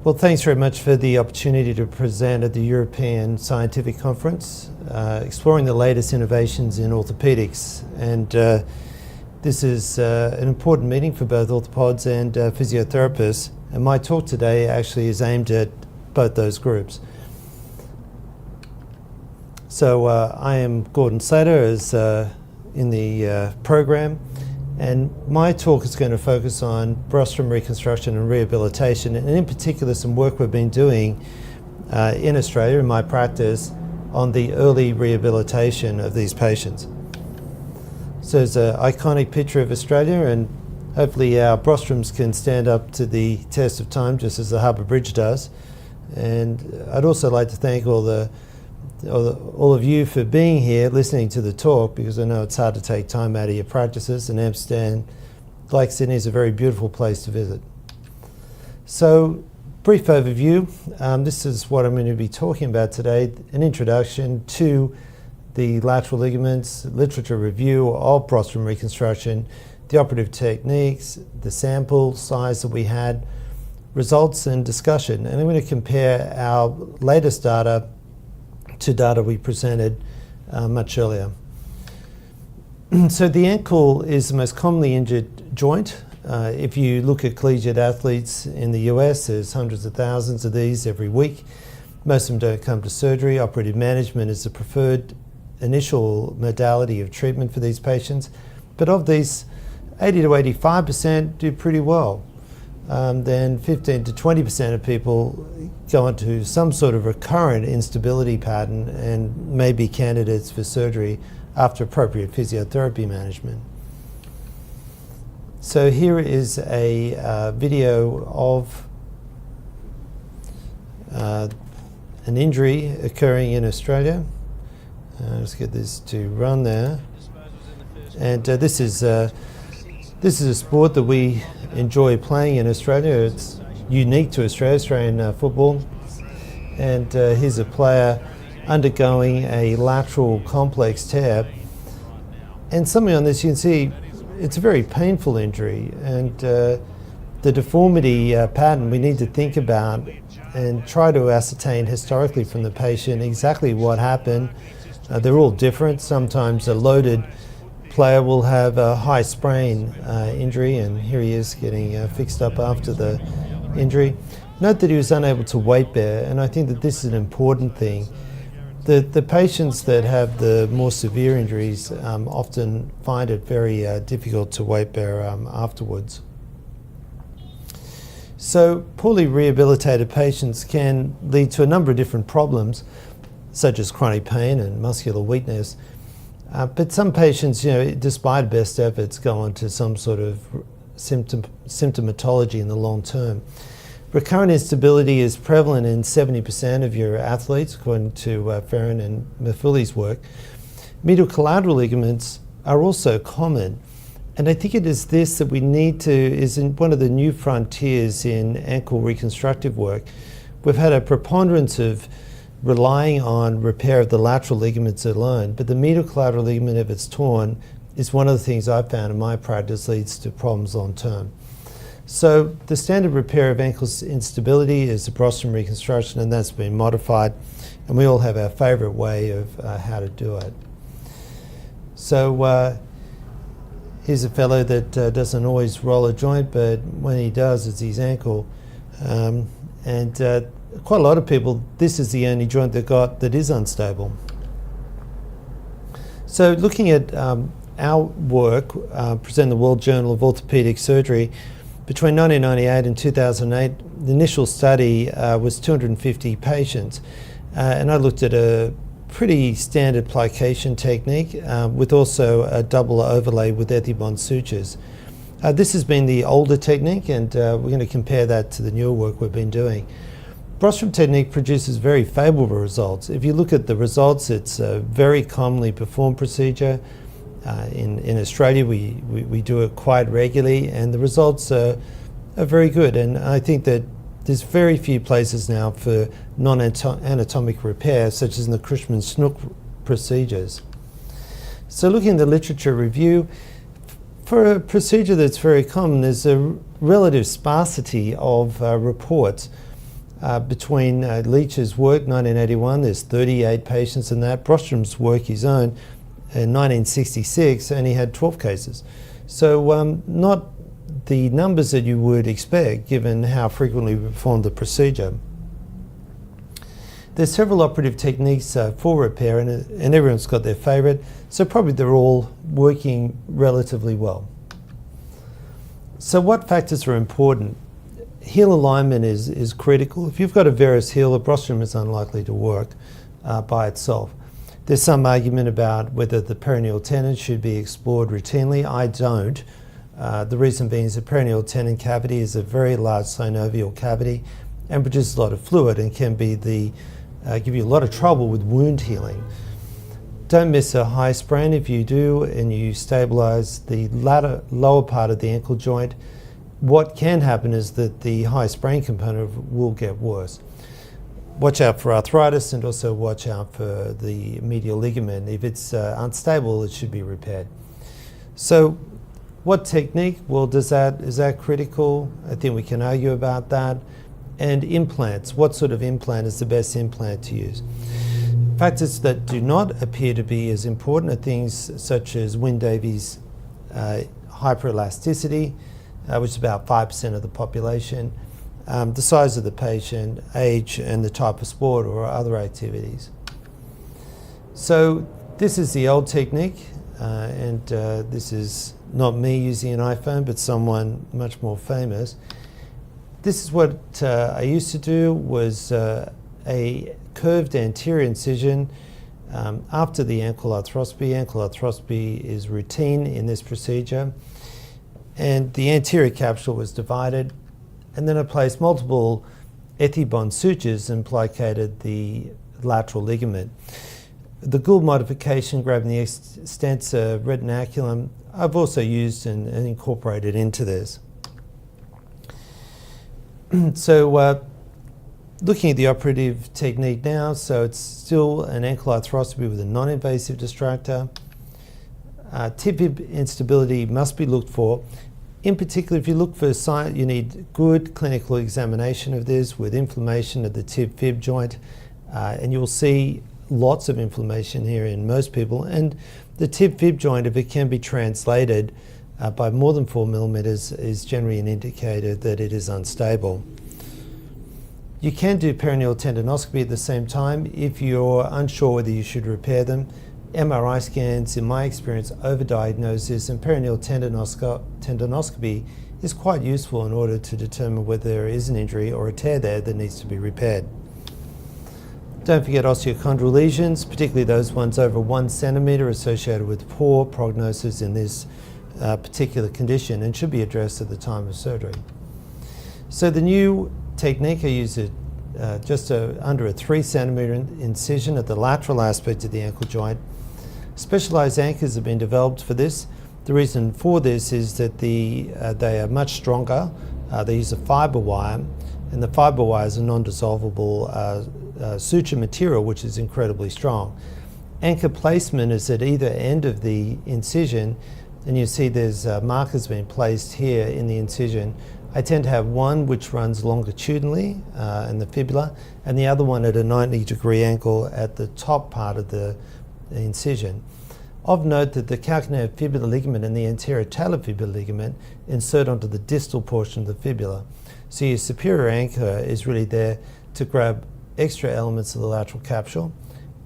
Well, thanks very much for the opportunity to present at the European Scientific Conference, exploring the latest innovations in orthopedics. And this is an important meeting for both orthopods and physiotherapists. And my talk today actually is aimed at both those groups. So I am Gordon Slater as in the program. And my talk is going to focus on Brostrom, Reconstruction and Rehabilitation, and in particular some work we've been doing in Australia, in my practice, on the early rehabilitation of these patients. So it's an iconic picture of Australia, and hopefully our Brostroms can stand up to the test of time just as the Harbour Bridge does. And I'd also like to thank all of you for being here, listening to the talk, because I know it's hard to take time out of your practices, and Amsterdam, like Sydney, is a very beautiful place to visit. So, brief overview. This is what I'm going to be talking about today, an introduction to the lateral ligaments, literature review of Brostrom reconstruction, the operative techniques, the sample size that we had, results and discussion. And I'm going to compare our latest data to data we presented much earlier. So the ankle is the most commonly injured joint. If you look at collegiate athletes in the US, there's hundreds of thousands of these every week. Most of them don't come to surgery. Operative management is the preferred initial modality of treatment for these patients. But of these, 80 to 85% do pretty well. Then 15 to 20% of people go into some sort of recurrent instability pattern and may be candidates for surgery after appropriate physiotherapy management. So here is a video of an injury occurring in Australia. Let's get this to run there. And this is a sport that we enjoy playing in Australia. It's unique to Australia, Australian football. And here's a player undergoing a lateral complex tear. And something on this, you can see it's a very painful injury. And the deformity pattern we need to think about and try to ascertain historically from the patient exactly what happened. They're all different. Sometimes a loaded player will have a high sprain injury, and here he is getting fixed up after the injury. Note that he was unable to weight bear, and I think that this is an important thing. The patients that have the more severe injuries often find it very difficult to weight bear afterwards. So poorly rehabilitated patients can lead to a number of different problems, such as chronic pain and muscular weakness. But some patients, despite best efforts, go on to some sort of symptomatology in the long term. Recurrent instability is prevalent in 70% of your athletes, according to Ferrin and Mafuli's work. Medial collateral ligaments are also common. And I think it is this that we need to, is in one of the new frontiers in ankle reconstructive work. We've had a preponderance of relying on repair of the lateral ligaments alone, but the medial collateral ligament, if it's torn, is one of the things I've found in my practice leads to problems long term. So the standard repair of ankle instability is the Brostrom reconstruction, and that's been modified, and we all have our favorite way of how to do it. So here's a fellow that doesn't always roll a joint, but when he does, it's his ankle. Quite a lot of people, this is the only joint they've got that is unstable. So looking at our work, presented in the World Journal of Orthopedic Surgery, between 1998 and 2008, the initial study was 250 patients. And I looked at a pretty standard plication technique with also a double overlay with Ethibond sutures. This has been the older technique, and we're going to compare that to the newer work we've been doing. Brostrom technique produces very favorable results. If you look at the results, it's a very commonly performed procedure. In Australia, we do it quite regularly, and the results are very good. And I think that there's very few places now for non-anatomic repair, such as in the Cushman-Snook procedures. So looking at the literature review, for a procedure that's very common, there's a relative sparsity of reports. Between Leach's work, 1981, there's 38 patients in that. Brostrom's work, his own, in 1966, only had 12 cases. So not the numbers that you would expect given how frequently we perform the procedure. There's several operative techniques for repair, and everyone's got their favourite, so probably they're all working relatively well. So what factors are important? Heel alignment is critical. If you've got a varus heel, a Brostrom is unlikely to work by itself. There's some argument about whether the perineal tendon should be explored routinely. I don't. The reason being is the perineal tendon cavity is a very large synovial cavity and produces a lot of fluid and can be give you a lot of trouble with wound healing. Don't miss a high sprain. If you do and you stabilize the lower part of the ankle joint, what can happen is that the high sprain component will get worse. Watch out for arthritis and also watch out for the medial ligament. If it's unstable, it should be repaired. So what technique? Well, is that critical? I think we can argue about that. And implants. What sort of implant is the best implant to use? Factors that do not appear to be as important are things such as Wynne-Davies hyperelasticity, which is about 5% of the population, the size of the patient, age, and the type of sport or other activities. So this is the old technique, and this is not me using an iPhone, but someone much more famous. This is what I used to do, was a curved anterior incision after the ankle arthroscopy. Ankle arthroscopy is routine in this procedure. And the anterior capsule was divided, and then I placed multiple ethibond sutures and plicated the lateral ligament. The Gould modification, grabbing the extensor retinaculum, I've also used and incorporated into this. So looking at the operative technique now, so it's still an ankle arthroscopy with a non-invasive distractor. Tib fib instability must be looked for. In particular, if you look for signs, you need good clinical examination of this with inflammation of the tib fib joint, and you'll see lots of inflammation here in most people. And the tib fib joint, if it can be translated by more than 4 millimeters, is generally an indicator that it is unstable. You can do perineal tendinoscopy at the same time if you're unsure whether you should repair them. MRI scans, in my experience, overdiagnose this, and perineal tendinoscopy is quite useful in order to determine whether there is an injury or a tear there that needs to be repaired. Don't forget osteochondral lesions, particularly those ones over 1 centimeter, associated with poor prognosis in this particular condition and should be addressed at the time of surgery. So the new technique, I use just under a 3 centimeter incision at the lateral aspect of the ankle joint. Specialized anchors have been developed for this. The reason for this is that they are much stronger. They use a fiber wire, and the fiber wire is a non-dissolvable suture material, which is incredibly strong. Anchor placement is at either end of the incision, and you see there's markers being placed here in the incision. I tend to have one which runs longitudinally in the fibula, and the other one at a 90-degree angle at the top part of the incision. Of note that the calcaneal fibular ligament and the anterior talofibular ligament insert onto the distal portion of the fibula. So your superior anchor is really there to grab extra elements of the lateral capsule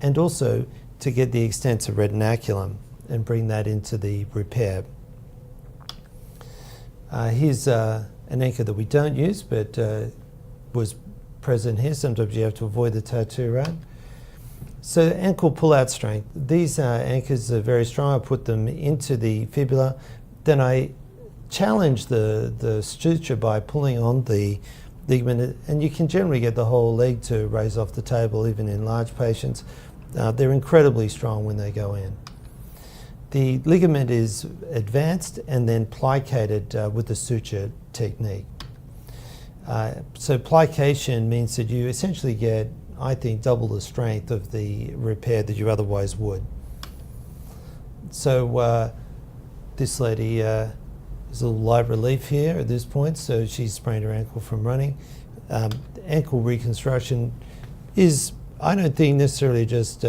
and also to get the extensor retinaculum and bring that into the repair. Here's an anchor that we don't use, but was present here. Sometimes you have to avoid the tattoo, right? So ankle pull-out strength. These anchors are very strong. I put them into the fibula. Then I challenge the suture by pulling on the ligament, and you can generally get the whole leg to raise off the table, even in large patients. They're incredibly strong when they go in. The ligament is advanced and then plicated with the suture technique. So plication means that you essentially get, I think, double the strength of the repair that you otherwise would. So this lady is a little light relief here at this point, so she sprained her ankle from running. Ankle reconstruction is, I don't think, necessarily just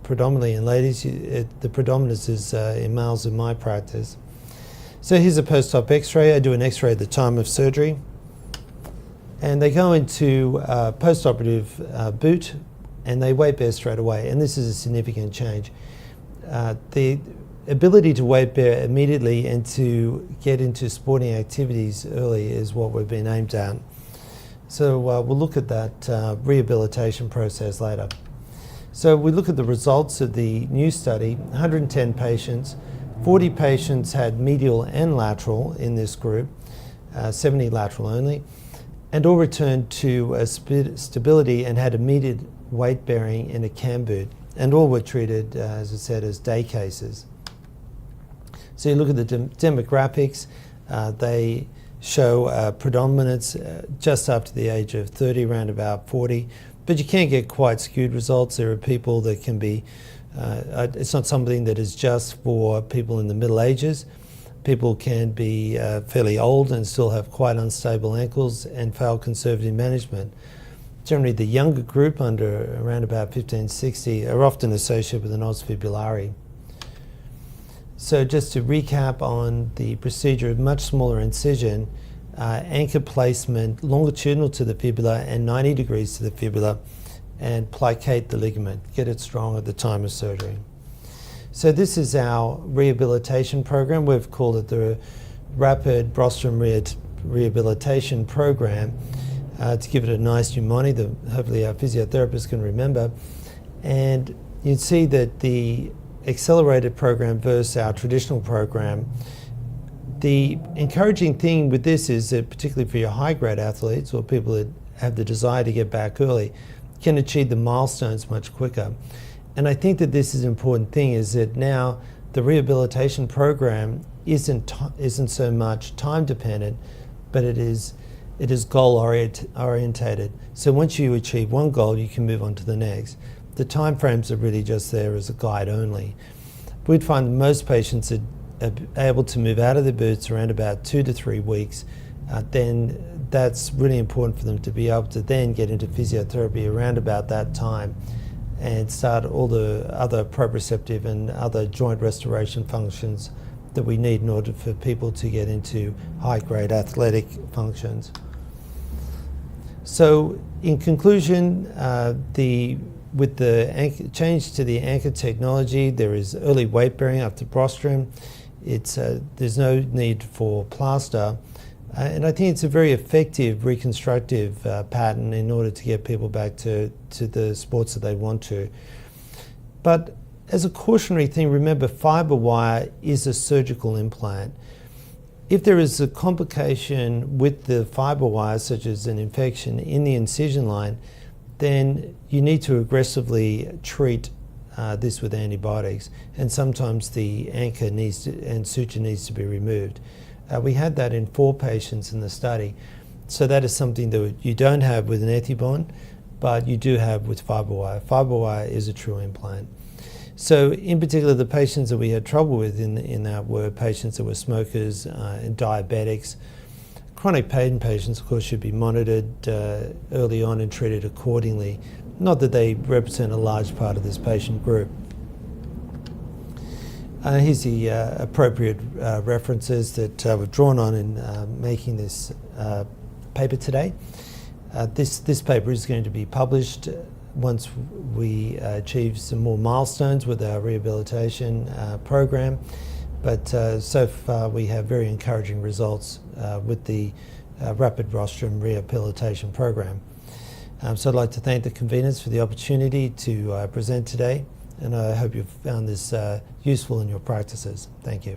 predominantly in ladies. The predominance is in males in my practice. So here's a post-op x-ray. I do an x-ray at the time of surgery. And they go into post-operative boot and they weight bear straight away. And this is a significant change. The ability to weight bear immediately and to get into sporting activities early is what we've been aimed at. So we'll look at that rehabilitation process later. So we look at the results of the new study, 110 patients, 40 patients had medial and lateral in this group, 70 lateral only, and all returned to stability and had immediate weight bearing in a cam boot, and all were treated, as I said, as day cases. So you look at the demographics, they show predominance just after the age of 30, around about 40, but you can't get quite skewed results. There are people that can be, it's not something that is just for people in the Middle Ages. People can be fairly old and still have quite unstable ankles and fail conservative management. Generally, the younger group, under around about 1560, are often associated with an os fibulari. So just to recap on the procedure, of much smaller incision, anchor placement longitudinal to the fibula and 90 degrees to the fibula, and plicate the ligament, get it strong at the time of surgery. So this is our rehabilitation program. We've called it the Rapid Brostrom Rehabilitation Program to give it a nice mnemonic that hopefully our physiotherapists can remember. And you'd see that the accelerated program versus our traditional program, the encouraging thing with this is that particularly for your high-grade athletes or people that have the desire to get back early, can achieve the milestones much quicker. And I think that this is an important thing, is that now the rehabilitation program isn't so much time dependent, but it is goal orientated. So once you achieve one goal, you can move on to the next. The time frames are really just there as a guide only. We'd find that most patients are able to move out of their boots around about 2 to 3 weeks. Then that's really important for them to be able to then get into physiotherapy around about that time and start all the other proprioceptive and other joint restoration functions that we need in order for people to get into high-grade athletic functions. So in conclusion, with the change to the anchor technology, there is early weight bearing after Brostrom. There's no need for plaster. And I think it's a very effective reconstructive pattern in order to get people back to the sports that they want to. But as a cautionary thing, remember, fiber wire is a surgical implant. If there is a complication with the fiber wire, such as an infection in the incision line, then you need to aggressively treat this with antibiotics. And sometimes the anchor and suture needs to be removed. We had that in 4 patients in the study. So that is something that you don't have with an Ethibond, but you do have with fiber wire. Fiber wire is a true implant. So in particular, the patients that we had trouble with in that were patients that were smokers and diabetics. Chronic pain patients, of course, should be monitored early on and treated accordingly. Not that they represent a large part of this patient group. Here's the appropriate references that we've drawn on in making this paper today. This paper is going to be published once we achieve some more milestones with our rehabilitation program. But so far we have very encouraging results with the Rapid Brostrom Rehabilitation Program. So I'd like to thank the conveners for the opportunity to present today, and I hope you've found this useful in your practices. Thank you.